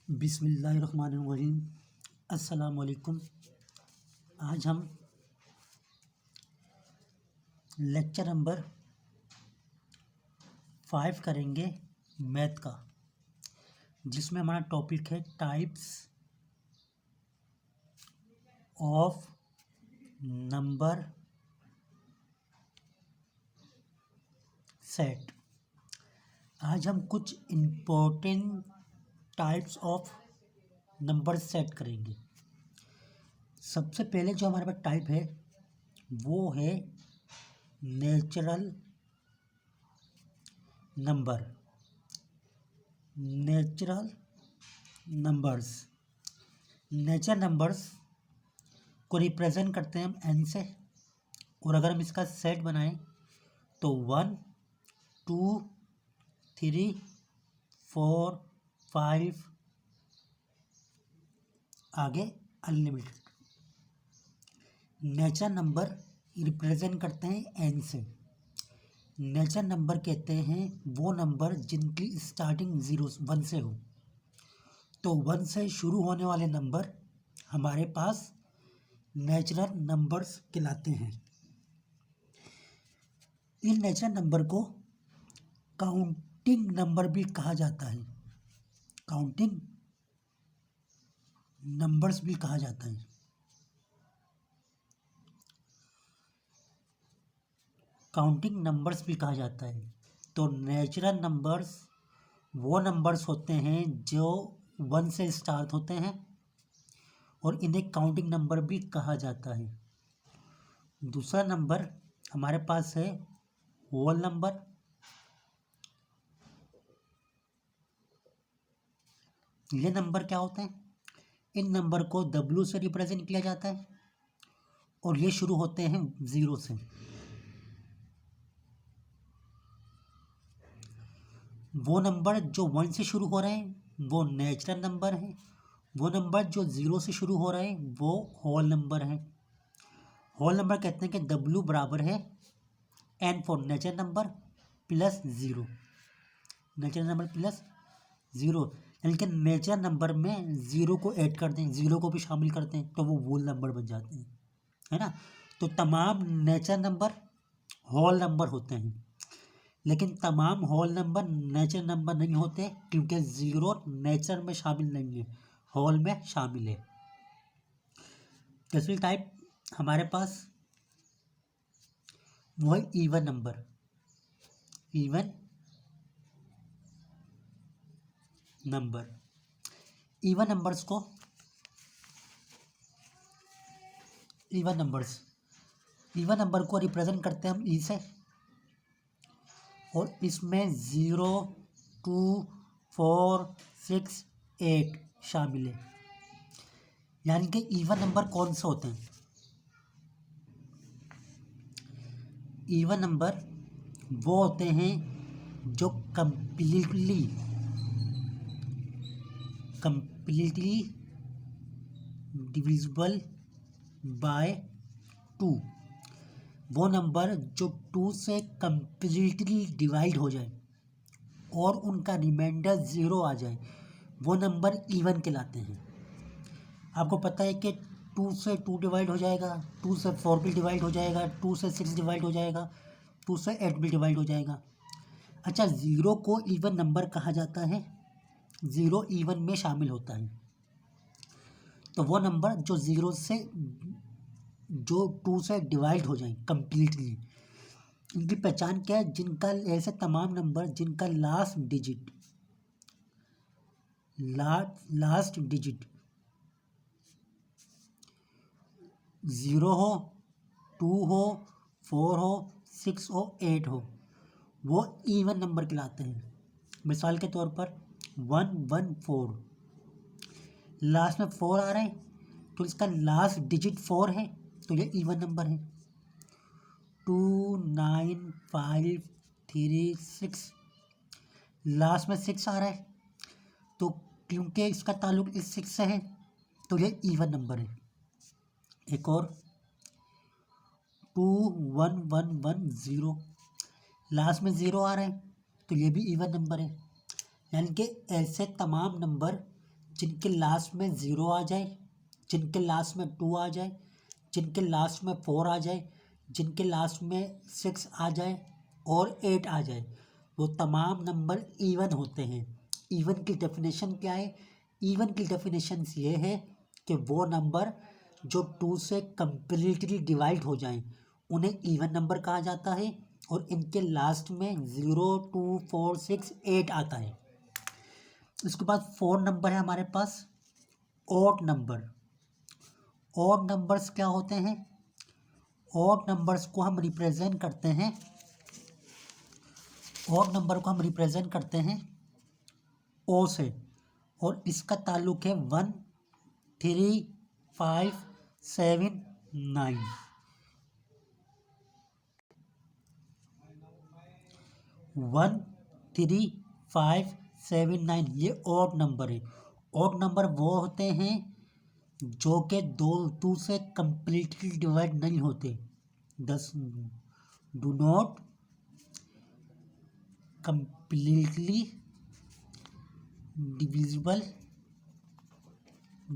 बिस्मिल्लाहिर्रहमानिर्रहीम। अस्सलाम वालेकुम। आज हम लेक्चर नंबर 5 करेंगे मैथ का, जिसमें हमारा टॉपिक है टाइप्स ऑफ नंबर सेट। आज हम कुछ important types of number set करेंगे। सबसे पहले जो हमारे पास टाइप है वो है नेचुरल नंबर। नेचुरल नंबर्स को रिप्रेजेंट करते हैं हम एन से, और अगर हम इसका सेट बनाएं तो 1 2 3 4 5 आगे अनलिमिटेड। नेचुरल नंबर रिप्रेजेंट करते हैं एन से। नेचुरल नंबर कहते हैं वो नंबर जिनकी स्टार्टिंग 1 से हो। तो 1 से शुरू होने वाले नंबर हमारे पास नेचुरल नंबर्स कहलाते हैं। इन नेचुरल नंबर को काउंटिंग नंबर भी कहा जाता है। काउंटिंग नंबर्स भी कहा जाता है। काउंटिंग नंबर्स भी कहा जाता है। तो नेचुरल नंबर्स वो नंबर्स होते हैं जो 1 से स्टार्ट होते हैं, और इन्हें काउंटिंग नंबर भी कहा जाता है। दूसरा नंबर हमारे पास है होल नंबर। ये नंबर क्या होते हैं? इन नंबर को W से रिप्रेजेंट किया जाता है, और ये शुरू होते हैं 0 से। वो नंबर जो 1 से शुरू हो रहे हैं वो नेचुरल नंबर हैं। वो नंबर जो 0 से शुरू हो रहे हैं वो होल नंबर हैं। होल नंबर कहते हैं कि W बराबर है N for natural number plus 0। Natural number plus 0, यानी कि नेचुरल नंबर में 0 को ऐड कर दें, 0 को भी शामिल करते हैं तो वो होल नंबर बन जाते हैं, है ना। तो तमाम नेचुरल नंबर होल नंबर होते हैं, लेकिन तमाम होल नंबर नेचुरल नंबर नहीं होते, क्योंकि 0 नेचुरल में शामिल नहीं है, होल में शामिल है। तीसरी टाइप हमारे पास वो है even number. Even number even number को रिप्रेजेंट करते हैं हम ई से, और इसमें 0 2 4 6 8 शामिल है। यानी कि इवन नंबर कौन से होते हैं? इवन नंबर वो होते हैं जो कंप्लीटली डिविजिबल बाय 2। वो नंबर जो 2 से कंप्लीटली डिवाइड हो जाए और उनका रिमाइंडर 0 आ जाए, वो नंबर इवन कहलाते हैं। आपको पता है कि 2 से 2 डिवाइड हो जाएगा, 2 से 4 भी डिवाइड हो जाएगा, 2 से 6 डिवाइड हो जाएगा, 2 से 8 भी डिवाइड हो जाएगा। अच्छा, 0 को इवन नंबर कहा जाता है, 0 इवन में शामिल होता है। तो वो नंबर जो 2 से डिवाइड हो जाए कंप्लीटली, इनकी पहचान क्या है? जिनका ऐसे तमाम नंबर जिनका लास्ट डिजिट 0 हो, 2 हो, 4 हो, 6 हो, 8 हो, वो इवन नंबर कहलाते हैं। मिसाल के तौर पर 114, लास्ट में 4 आ रहे हैं तो इसका लास्ट डिजिट 4 है, तो ये इवन नंबर है। 2 9 5 3 6, लास्ट में 6 आ रहा है, तो क्योंकि इसका ताल्लुक इस 6 से है तो ये इवन नंबर है। एक और 2 1 1 1 0, लास्ट में 0 आ रहा है तो ये भी इवन नंबर है। यानी कि ऐसे तमाम नंबर जिनके लास्ट में 0 आ जाए, जिनके लास्ट में 2 आ जाए, जिनके लास्ट में 4 आ जाए, जिनके लास्ट में 6 आ जाए और 8 आ जाए, वो तमाम नंबर इवन होते हैं। इवन की डेफिनेशन क्या है? इवन की डेफिनेशन ये है कि वो नंबर जो 2 से कम्प्लीटली डिवाइड हो जाएं उन्हें इवन नंबर कहा जाता है और इनके लास्ट में 0, 2, 4, 6, 8 आता है। इसके बाद 4 नंबर है हमारे पास ऑड नंबर। ऑड नंबर्स क्या होते हैं? ऑड नंबर्स को हम रिप्रेजेंट करते हैं, ऑड नंबर को हम रिप्रेजेंट करते हैं ओ से, और इसका ताल्लुक है 1, 3, 5, 7, 9। 1, 3, 5, 7, 9 ये ऑड नंबर है। ऑड नंबर वो होते हैं जो कि दो से कंप्लीटली डिवाइड नहीं होते। दस do not completely divisible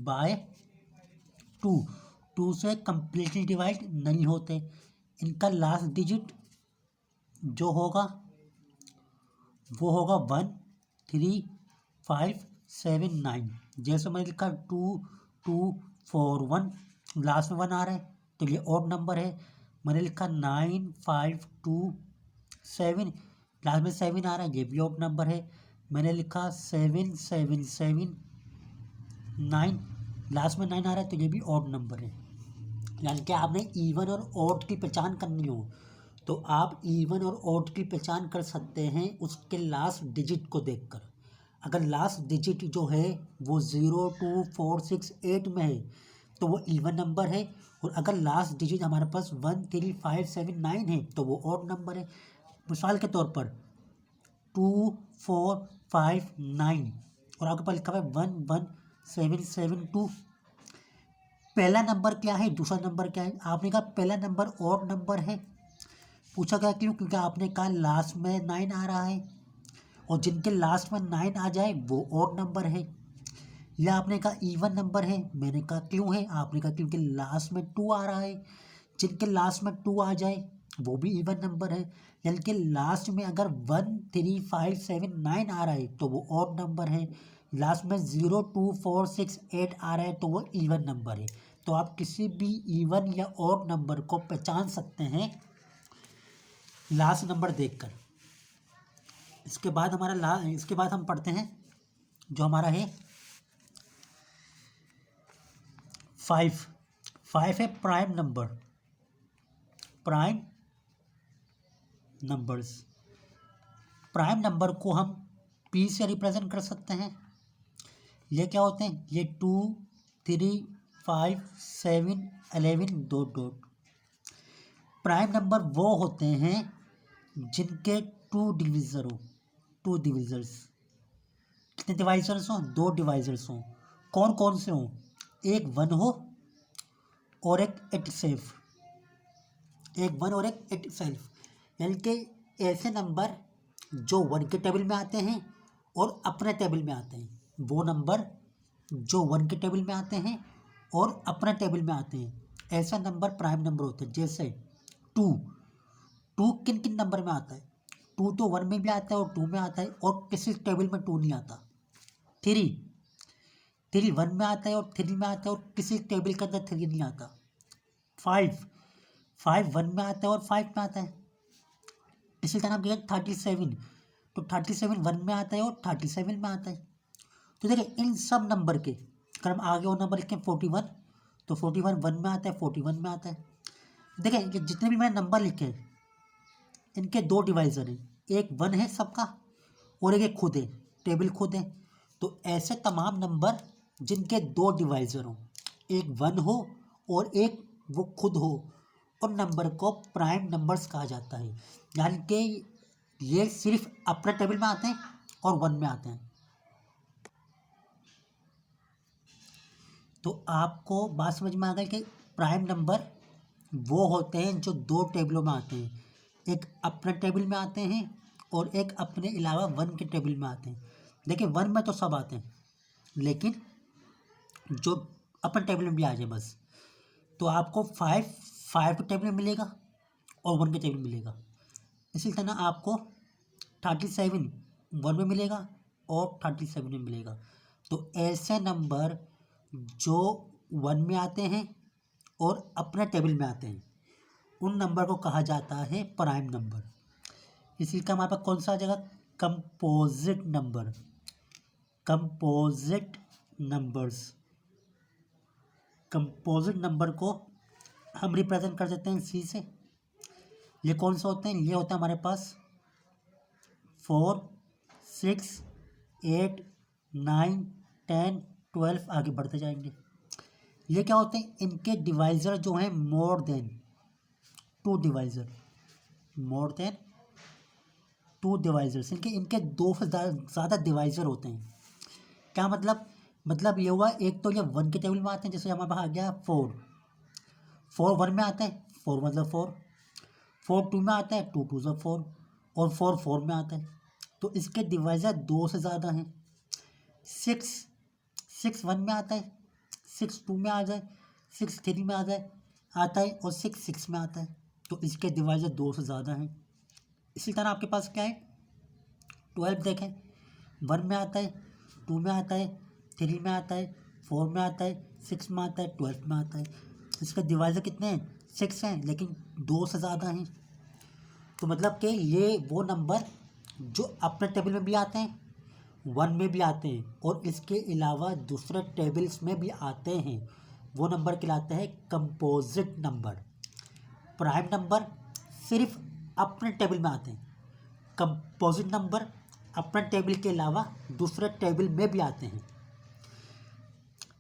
by 2, 2 से कंप्लीटली डिवाइड नहीं होते। इनका लास्ट डिजिट जो होगा वो होगा 1, 3, 5, 7, 9। जैसे मैंने लिखा 2, 2, 4, 1, लास्ट में 1 आ रहा है तो ये ऑड नंबर है। मैंने लिखा 9, 5, 2, 7, लास्ट में 7 आ रहा है, ये भी ऑड नंबर है। मैंने लिखा 7, 7, 7, 9, लास्ट में 9 आ रहा है तो ये भी ऑड नंबर है। यानी कि आपने इवन और ऑड की पहचान करनी हो तो आप इवन और ऑड की पहचान कर सकते हैं उसके लास्ट डिजिट को देखकर। अगर लास्ट डिजिट जो है वो 0, 2, 4, 6, 8 में है तो वो इवन नंबर है, और अगर लास्ट डिजिट हमारे पास 1, 3, 5, 7, 9 है तो वो ऑड नंबर है। मिसाल के तौर पर 2, 4, 5, 9 और आपके पास लिखा हुआ है 1, 1, 7, 7, 2। पहला नंबर क्या है, दूसरा नंबर क्या है? आपने कहा पहला नंबर ऑड नंबर है। पूछा गया क्यों? क्योंकि आपने कहा लास्ट में 9 आ रहा है और जिनके लास्ट में 9 आ जाए वो ऑड नंबर है। या आपने कहा इवन नंबर है। मैंने कहा क्यों है? आपने कहा क्योंकि लास्ट में 2 आ रहा है। जिनके लास्ट में 2 आ जाए वो भी इवन नंबर है। यानी कि लास्ट में अगर 1, 3, 5, 7, 9 आ रहा है तो वो ऑड नंबर है। लास्ट में 0, 2, 4, 6, 8 आ रहा है तो वो इवन नंबर है। तो आप किसी भी इवन या ऑड नंबर को पहचान सकते हैं लास्ट नंबर देखकर। इसके बाद इसके बाद हम पढ़ते हैं जो हमारा है 5। 5 है prime number. Prime numbers, prime number को हम P से रिप्रेजेंट कर सकते हैं। ये क्या होते हैं? ये 2, 3, 5, 7, 11 डॉट डॉट। प्राइम नंबर वो होते हैं जिनके 2 डिविज़र हो, 2 डिविज़र्स। कितने डिवाइजर्स हों? 2 डिवाइजर्स हों। कौन कौन से हों? एक 1 हो और एक इट सेल्फ। एक 1 और एक इट सेल्फ, यानी कि ऐसे नंबर जो 1 के टेबल में आते हैं और अपने टेबल में आते हैं। वो नंबर जो 1 के टेबल में आते हैं और अपने टेबल में आते हैं, ऐसा नंबर प्राइम नंबर होते हैं। जैसे 2, 2 किन किन नंबर में आता है? 2 तो 1 में भी आता है और 2 में आता है और किसी टेबल में 2 नहीं आता। 3, 3 1 में आता है और 3 में आता है और किसी टेबल के अंदर 3 नहीं आता। 5, 5 1 में आता है और 5 में आता है। इसी तरह हम कहें 37, तो 37 1 में आता है और 37 में आता है। तो देखिए इन सब नंबर के अगर हम आगे और नंबर लिखें 41, तो 41 1 में आता है, 41 में आता है। देखिए ये जितने भी मैंने नंबर लिखे हैं इनके 2 डिवाइज़र हैं, एक 1 है सबका और एक खुद है, टेबल खुद है। तो ऐसे तमाम नंबर जिनके 2 डिवाइज़र हों, एक 1 हो और एक वो खुद हो, उन नंबर को प्राइम नंबर्स कहा जाता है। यानी कि ये सिर्फ अपने टेबल में आते हैं और 1 में आते हैं। तो आपको बात समझ में आ गई कि प्राइम नंबर वो होते हैं जो 2 टेबलों में आते हैं, एक अपने टेबल में आते हैं और एक अपने अलावा 1 के टेबल में आते हैं। देखिए 1 में तो सब आते हैं, लेकिन जो अपन टेबल में भी आ जाए बस। तो आपको 5 के टेबल में मिलेगा और 1 के टेबल में मिलेगा। इसी तरह आपको 37 1 में मिलेगा और 37 में मिलेगा। तो ऐसे नंबर जो 1 में आते हैं और अपने टेबल में आते हैं उन नंबर को कहा जाता है प्राइम नंबर। इसी का हमारे पास कौन सा आ जाएगा? Composite number. Composite numbers, composite number को हम रिप्रेजेंट कर देते हैं सी से। ये कौन से होते हैं? ये होता है हमारे पास 4 6 8 9 10 12 आगे बढ़ते जाएंगे। ये क्या होते हैं? इनके डिवाइज़र जो हैं more than 2 divisor, more than 2 divisors. इनके 2 से ज़्यादा डिवाइज़र होते हैं। क्या मतलब ये हुआ, एक तो ये 1 के टेबल में आते हैं, जैसे हमारे पास आ गया 4 1 में आता है, 4 मतलब 4 2 में आता है, 2 2 ज़ा 4 और 4 में आता है। तो इसके डिवाइज़र 2 से ज़्यादा हैं। 6 1 में आता है, 6 2 में आ जाए, 6 3 में आता है और 6 में आता है। तो इसके डिवाइज़र 2 से ज़्यादा हैं। इसी तरह आपके पास क्या है? 12 देखें, 1 में आता है, 2 में आता है, 3 में आता है, 4 में आता है, 6 में आता है, 12 में आता है। इसके डिवाइज़र कितने हैं? 6 हैं, लेकिन 2 से ज़्यादा हैं। तो मतलब कि ये वो नंबर जो अपने टेबल में भी आते हैं, 1 में भी आते हैं और इसके अलावा दूसरे टेबल्स में भी आते हैं, वो नंबर कहलाते हैं कंपोजिट नंबर। प्राइम नंबर सिर्फ अपने टेबल में आते हैं, कंपोजिट नंबर अपने टेबल के अलावा दूसरे टेबल में भी आते हैं।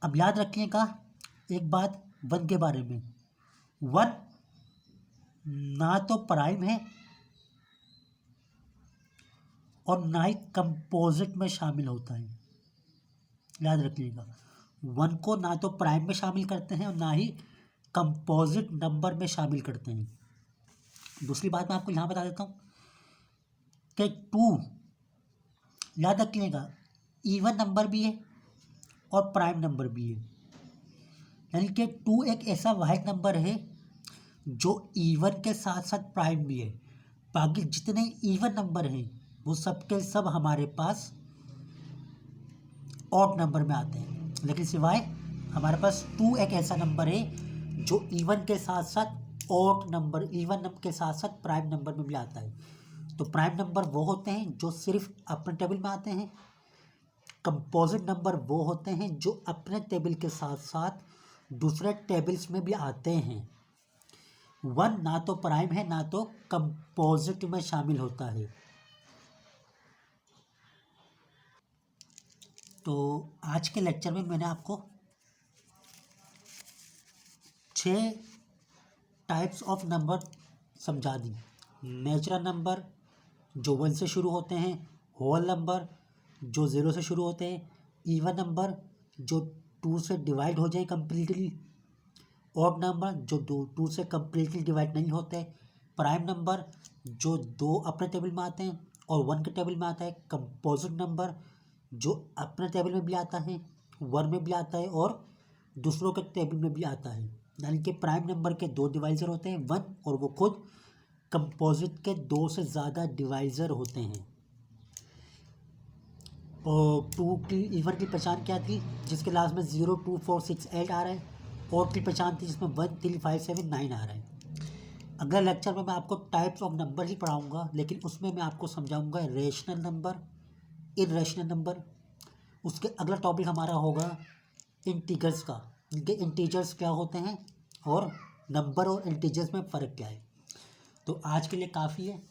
अब याद रखिएगा एक बात 1 के बारे में। 1 ना तो प्राइम है और ना ही कंपोजिट में शामिल होता है। याद रखिएगा, 1 को ना तो प्राइम में शामिल करते हैं और ना ही कंपोजिट नंबर में शामिल करते हैं। दूसरी बात मैं आपको यहाँ बता देता हूँ कि 2, याद रखिएगा, इवन नंबर भी है और प्राइम नंबर भी है। यानी कि 2 एक ऐसा वाहिद नंबर है जो इवन के साथ साथ प्राइम भी है। बाकी जितने इवन नंबर हैं वो सब के सब हमारे पास ऑड नंबर में आते हैं, लेकिन सिवाय हमारे पास 2 एक ऐसा नंबर है जो इवन के साथ साथ ऑड नंबर, इवन नंबर के साथ साथ प्राइम नंबर में भी आता है। तो प्राइम नंबर वो होते हैं जो सिर्फ अपने टेबल में आते हैं। कंपोजिट नंबर वो होते हैं जो अपने टेबल के साथ साथ दूसरे टेबल्स में भी आते हैं। 1 ना तो प्राइम है ना तो कंपोजिट में शामिल होता है। तो आज के लेक्चर में मैंने आपको 6 टाइप्स ऑफ नंबर समझा दी। नेचुरल नंबर जो 1 से शुरू होते हैं, होल नंबर जो 0 से शुरू होते हैं, इवन नंबर जो 2 से डिवाइड हो जाए कम्प्लीटली, ऑड नंबर जो 2 से कम्प्लीटली डिवाइड नहीं होते, प्राइम नंबर जो 2 अपने टेबल में आते हैं और 1 के टेबल में आता है, कंपोजिट नंबर जो अपने टेबल में भी आता है, 1 में भी आता है और दूसरों के टेबल में भी आता है। यानी कि प्राइम नंबर के 2 डिवाइज़र होते हैं, 1 और वो खुद कंपोजिट के 2 से ज़्यादा डिवाइज़र होते हैं। और 2 की इवन की पहचान क्या थी? जिसके लास्ट में 0 2 4 6 8 आ रहा है। ऑड की पहचान थी जिसमें 1 3 5 7 9 आ रहा है। अगले लेक्चर में मैं आपको टाइप्स ऑफ नंबर ही पढ़ाऊँगा, लेकिन उसमें मैं आपको समझाऊँगा रेशनल नंबर, इरेशनल नंबर। उसके अगला टॉपिक हमारा होगा इंटीजर्स का, इनके इंटीजर्स क्या होते हैं और नंबर और इंटीजर्स में फ़र्क क्या है। तो आज के लिए काफ़ी है।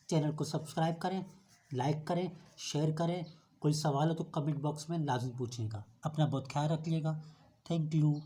चैनल को सब्सक्राइब करें, लाइक करें, शेयर करें। कोई सवाल हो तो कमेंट बॉक्स में लाजमी पूछिएगा। अपना बहुत ख्याल रखिएगा। Thank you.